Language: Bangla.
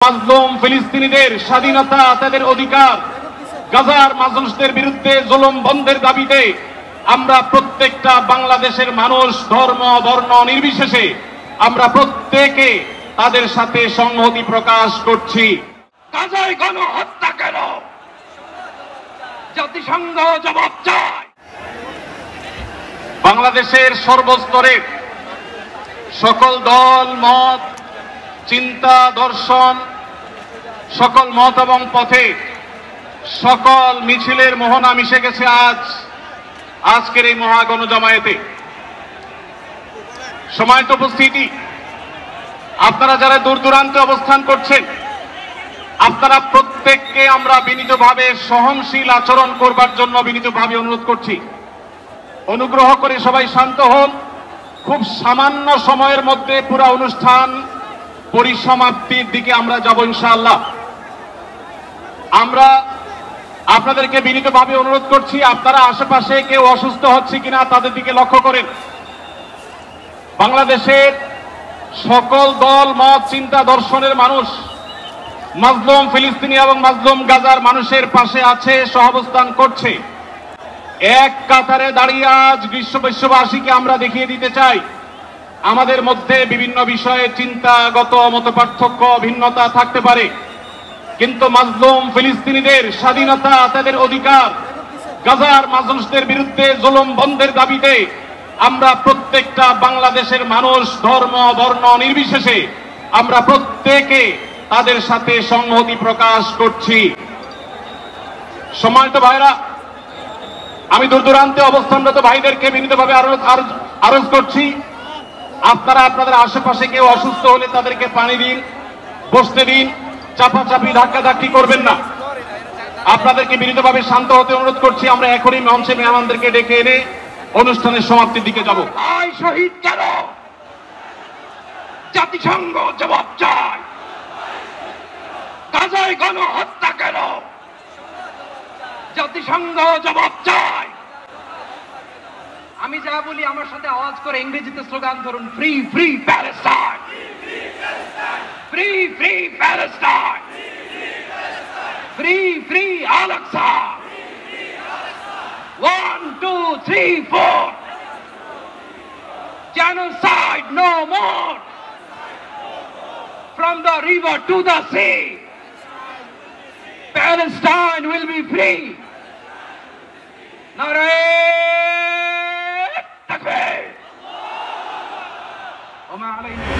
মাজলুম ফিলিস্তিনিদের স্বাধীনতা, তাদের অধিকার, গাজার মানুষদের বিরুদ্ধে জুলুম বন্ধের দাবিতে আমরা প্রত্যেকটা বাংলাদেশের মানুষ ধর্ম বর্ণ নির্বিশেষে আমরা প্রত্যেকে তাদের সাথে সংহতি প্রকাশ করছি। গাজায় গণহত্যা কেন? জাতিসংঘ জবাব চায়। বাংলাদেশের সর্বস্তরে সকল দল মত, চিন্তা, দর্শন, সকল মত এবং পথে সকল মিছিলের মোহনা মিশে গেছে আজকের এই মহাগণজমায়েতে। সময়ত উপস্থিতি, আপনারা যারা দূর দূরান্তে অবস্থান করছেন, আপনারা প্রত্যেককে আমরা বিনীতভাবে সহনশীল আচরণ করবার জন্য বিনীতভাবে অনুরোধ করছি। অনুগ্রহ করে সবাই শান্ত হন। খুব সামান্য সময়ের মধ্যে পুরো অনুষ্ঠান পরিসমাপ্তির দিকে আমরা যাব ইনশাআল্লাহ। আমরা আপনাদেরকে বিনীতভাবে অনুরোধ করছি, আপনারা আশেপাশে কেউ অসুস্থ হচ্ছে কিনা তাদের দিকে লক্ষ্য করেন। বাংলাদেশের সকল দল মত, চিন্তা, দর্শনের মানুষ মাজলুম ফিলিস্তিনি এবং মাজলুম গাজার মানুষের পাশে আছে, সহাবস্থান করছে। এক কাতারে দাঁড়িয়ে আজ বিশ্ববাসীকে আমরা দেখিয়ে দিতে চাই, আমাদের মধ্যে বিভিন্ন বিষয়ে চিন্তাগত মতপার্থক্য, ভিন্নতা থাকতে পারে, কিন্তু মাজলুম ফিলিস্তিনিদের স্বাধীনতা, তাদের অধিকার, গাজার মানুষদের বিরুদ্ধে জুলুম বন্ধের দাবিতে আমরা প্রত্যেকটা বাংলাদেশের মানুষ ধর্ম বর্ণ নির্বিশেষে আমরা প্রত্যেকে তাদের সাথে সংহতি প্রকাশ করছি। সম্মানিত ভাইরা, আমি দূর দূরান্তে অবস্থানরত ভাইদেরকে বিনীতভাবে আরজ করছি, আপনারা আপনাদের আশেপাশে কেউ অসুস্থ হলে তাদেরকে পানি দিন, বসতে দিন, চাপাচাপি ধাক্কাধাক্কি করবেন না। আপনাদেরকে বিনীতভাবে শান্ত হতে অনুরোধ করছি। আমরা এখনই মঞ্চে মেহমানদেরকে ডেকে এনে অনুষ্ঠানের সমাপ্তির দিকে যাব। আয় শহীদ কেন? জাতিসংঘ জবাব চায়। গাজায় গণহত্যা কেন? জাতিসংঘ জবাব চায়। আমি যা বলি আমার সাথে আওয়াজ করে ইংরেজিতে স্লোগান ধরুন, free free Palestine, free free Palestine, free free Al Aqsa. 1 2 3 4 genocide no more, from the river to the sea, Palestine will be free. Narey takbir. Wa ma alayna